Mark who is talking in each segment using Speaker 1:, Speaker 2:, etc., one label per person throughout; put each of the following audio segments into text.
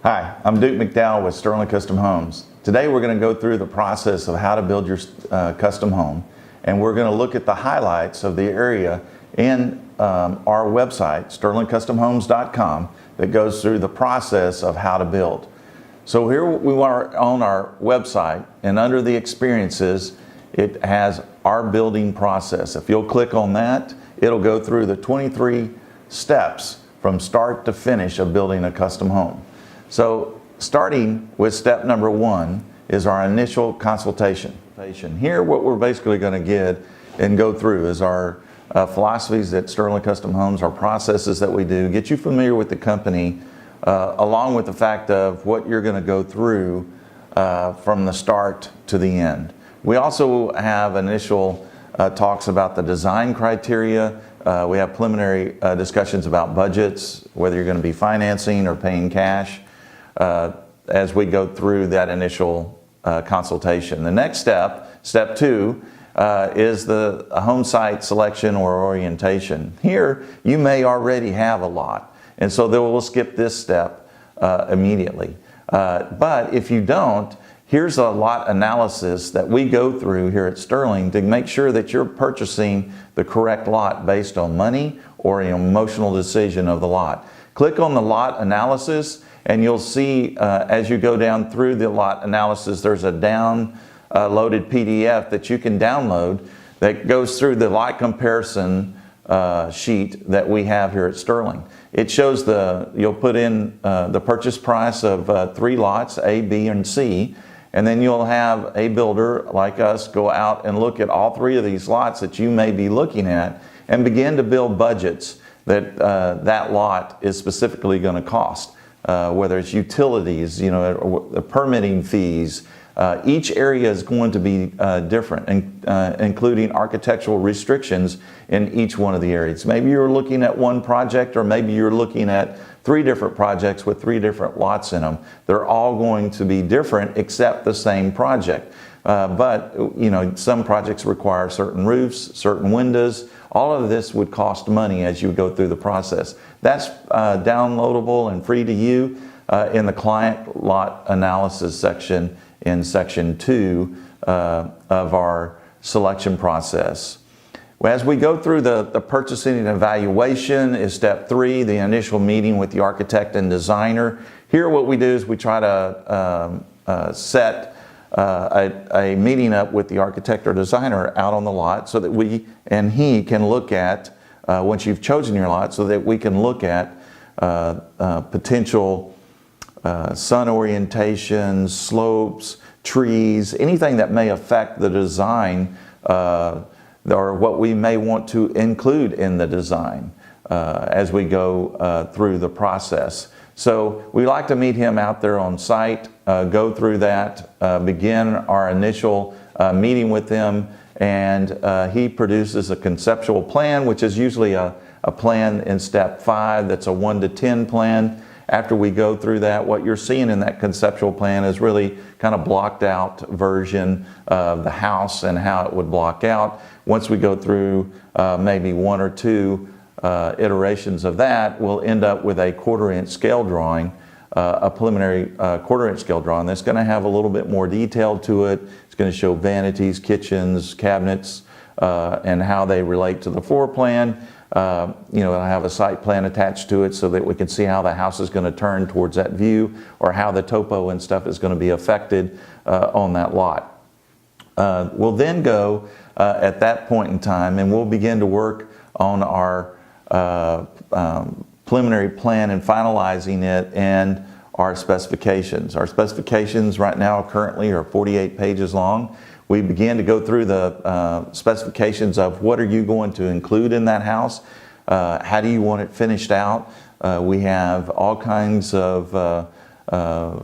Speaker 1: Hi, I'm Duke McDowell with Sterling Custom Homes. Today we're going to go through the process of how to build your custom home, and we're going to look at the highlights of the area in our website, sterlingcustomhomes.com, that goes through the process of how to build. So here we are on our website, and under the experiences, it has our building process. If you'll click on that, it'll go through the 23 steps from start to finish of building a custom home. So starting with step number 1 is our initial consultation. Here what we're basically going to get and go through is our philosophies at Sterling Custom Homes, our processes that we do, get you familiar with the company, along with the fact of what you're going to go through from the start to the end. We also have initial talks about the design criteria. We have preliminary discussions about budgets, whether you're going to be financing or paying cash, as we go through that initial consultation. The next step, step 2, is the home site selection or orientation. Here, you may already have a lot, and so then we'll skip this step immediately. But if you don't, here's a lot analysis that we go through here at Sterling to make sure that you're purchasing the correct lot based on money or an emotional decision of the lot. Click on the lot analysis, and you'll see as you go down through the lot analysis, there's a downloaded PDF that you can download that goes through the lot comparison sheet that we have here at Sterling. It shows you'll put in the purchase price of 3 lots, A, B, and C, and then you'll have a builder like us go out and look at all 3 of these lots that you may be looking at and begin to build budgets that that lot is specifically going to cost. Whether it's utilities, the permitting fees. Each area is going to be different, including architectural restrictions in each one of the areas. Maybe you're looking at one project, or maybe you're looking at 3 different projects with 3 different lots in them. They're all going to be different except the same project. But some projects require certain roofs, certain windows. All of this would cost money as you go through the process. That's downloadable and free to you in the client lot analysis section in section 2 of our selection process. As we go through the purchasing and evaluation is step 3, the initial meeting with the architect and designer. Here what we do is we try to set a meeting up with the architect or designer out on the lot so that we and he can look at, once you've chosen your lot, so that we can look at potential sun orientations, slopes, trees, anything that may affect the design or what we may want to include in the design as we go through the process. So we like to meet him out there on site, go through that, begin our initial meeting with him, and he produces a conceptual plan, which is usually a plan in step 5 that's a 1 to 10 plan. After we go through that, what you're seeing in that conceptual plan is really kind of blocked out version of the house and how it would block out. Once we go through maybe 1 or 2 iterations of that, we'll end up with a 1/4-inch scale drawing, a preliminary 1/4-inch scale drawing that's going to have a little bit more detail to it. It's going to show vanities, kitchens, cabinets, and how they relate to the floor plan. It'll have a site plan attached to it so that we can see how the house is going to turn towards that view, or how the topo and stuff is going to be affected on that lot. We'll then go at that point in time, and we'll begin to work on our preliminary plan and finalizing it and our specifications. Our specifications right now currently are 48 pages long. We begin to go through the specifications of what are you going to include in that house, how do you want it finished out. We have all kinds of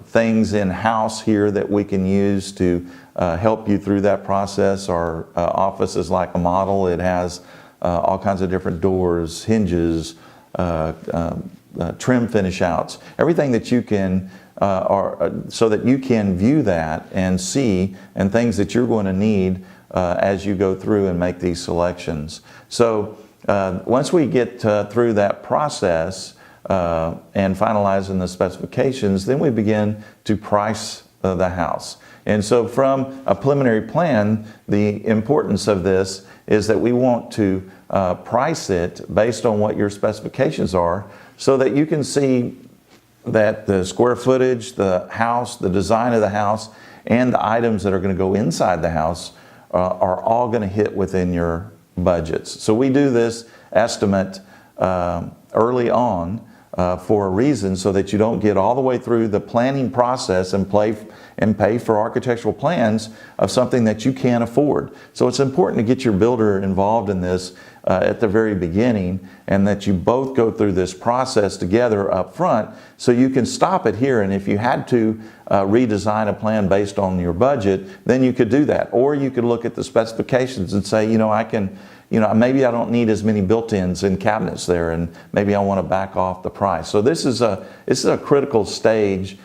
Speaker 1: things in-house here that we can use to help you through that process. Our office is like a model. It has all kinds of different doors, hinges, trim finish outs, everything that you can, so that you can view that and see, and things that you're going to need as you go through and make these selections. So once we get through that process, and finalizing the specifications, then we begin to price the house. And so from a preliminary plan, the importance of this is that we want to price it based on what your specifications are, so that you can see that the square footage, the house, the design of the house, and the items that are going to go inside the house are all going to hit within your budgets. So we do this estimate early on for a reason, so that you don't get all the way through the planning process and pay for architectural plans of something that you can't afford. So it's important to get your builder involved in this at the very beginning, and that you both go through this process together up front, so you can stop it here. And if you had to redesign a plan based on your budget, then you could do that. Or you could look at the specifications and say, maybe I don't need as many built-ins and cabinets there, and maybe I want to back off the price. So this is a critical stage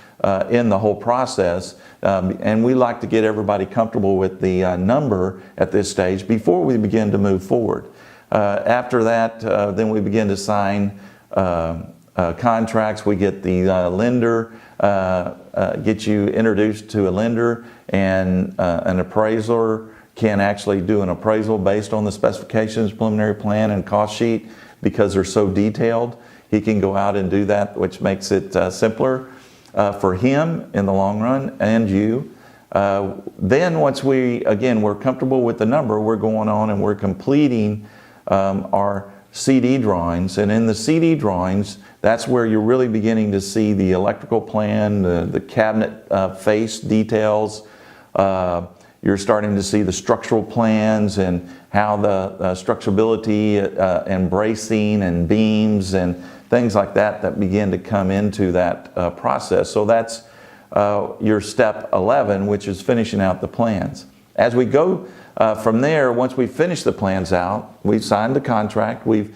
Speaker 1: in the whole process, and we like to get everybody comfortable with the number at this stage before we begin to move forward. After that, then we begin to sign contracts. We get the lender, get you introduced to a lender, and an appraiser can actually do an appraisal based on the specifications, preliminary plan, and cost sheet, because they're so detailed. He can go out and do that, which makes it simpler for him in the long run, and you. Then once we're comfortable with the number, we're going on and we're completing our CD drawings. And in the CD drawings, that's where you're really beginning to see the electrical plan, the cabinet face details. You're starting to see the structural plans and how the structurability and bracing and beams and things like that begin to come into that process. So that's your step 11, which is finishing out the plans. As we go from there, once we finish the plans out, we've signed the contract, we've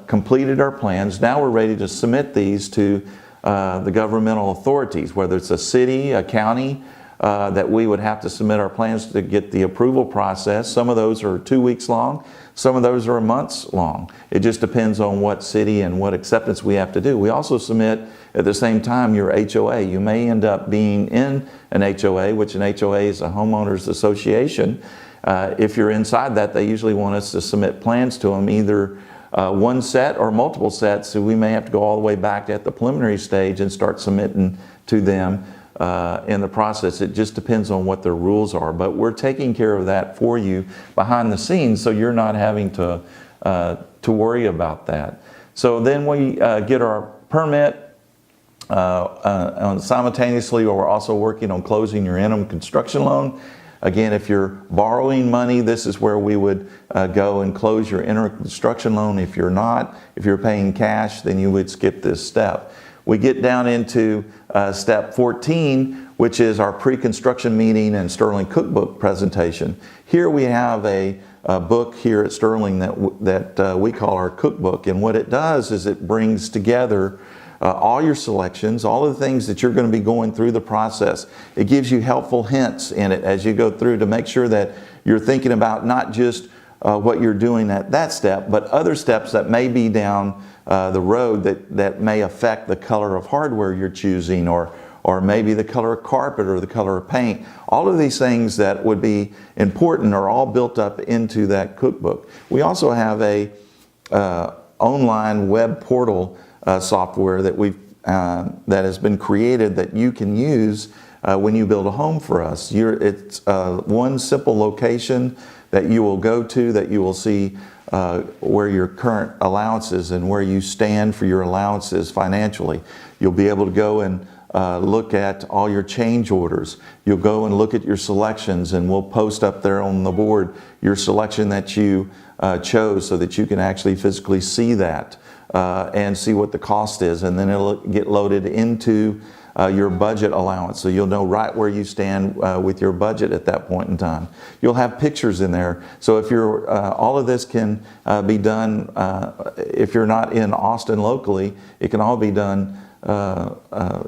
Speaker 1: completed our plans. Now we're ready to submit these to the governmental authorities, whether it's a city, a county, that we would have to submit our plans to get the approval process. Some of those are 2 weeks long. Some of those are months long. It just depends on what city and what acceptance we have to do. We also submit at the same time your HOA. You may end up being in an HOA, which an HOA is a homeowners association. If you're inside that, they usually want us to submit plans to them, either one set or multiple sets. So we may have to go all the way back at the preliminary stage and start submitting to them in the process. It just depends on what their rules are, but we're taking care of that for you behind the scenes, so you're not having to worry about that. So then we get our permit. Simultaneously, we're also working on closing your interim construction loan. Again, if you're borrowing money, this is where we would go and close your interim construction loan. If you're not, if you're paying cash, then you would skip this step. We get down into step 14, which is our pre-construction meeting and Sterling Cookbook presentation. Here we have a book here at Sterling that we call our cookbook, and what it does is it brings together all your selections, all of the things that you're going to be going through the process. It gives you helpful hints in it as you go through to make sure that you're thinking about not just what you're doing at that step, but other steps that may be down the road that may affect the color of hardware you're choosing, or maybe the color of carpet or the color of paint. All of these things that would be important are all built up into that cookbook. We also have a online web portal software that that has been created that you can use when you build a home for us. It's one simple location that you will go to, that you will see where your current allowances and where you stand for your allowances financially. You'll be able to go and look at all your change orders. You'll go and look at your selections, and we'll post up there on the board your selection that you chose, so that you can actually physically see that and see what the cost is, and then it'll get loaded into your budget allowance, so you'll know right where you stand with your budget at that point in time. You'll have pictures in there, so if you're all of this can be done if you're not in Austin locally, it can all be done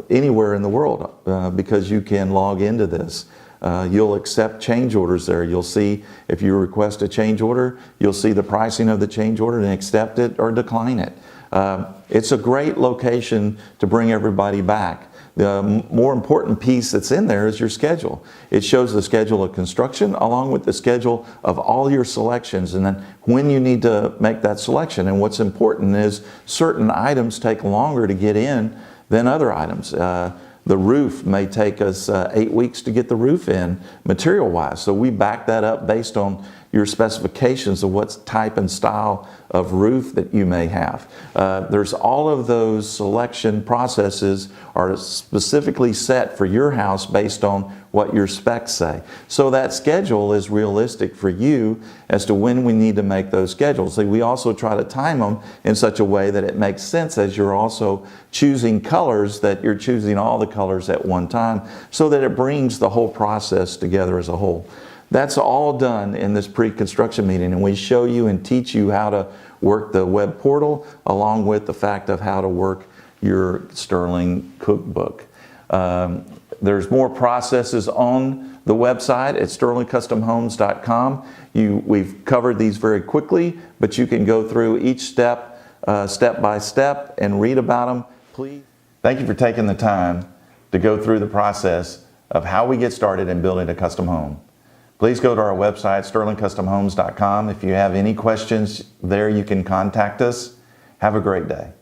Speaker 1: anywhere in the world because you can log into this. You'll accept change orders there. You'll see, if you request a change order, you'll see the pricing of the change order and accept it or decline it. It's a great location to bring everybody back. The more important piece that's in there is your schedule. It shows the schedule of construction along with the schedule of all your selections, and then when you need to make that selection. And what's important is certain items take longer to get in than other items. The roof may take us 8 weeks to get the roof in material-wise. So we back that up based on your specifications of what type and style of roof that you may have. There's all of those selection processes are specifically set for your house based on what your specs say. So that schedule is realistic for you as to when we need to make those schedules. We also try to time them in such a way that it makes sense as you're also choosing colors, that you're choosing all the colors at one time so that it brings the whole process together as a whole. That's all done in this pre-construction meeting, and we show you and teach you how to work the web portal along with the fact of how to work your Sterling cookbook. There's more processes on the website at sterlingcustomhomes.com. We've covered these very quickly, but you can go through each step, step by step, and read about them. Please. Thank you for taking the time to go through the process of how we get started in building a custom home. Please go to our website, sterlingcustomhomes.com. If you have any questions there, you can contact us. Have a great day.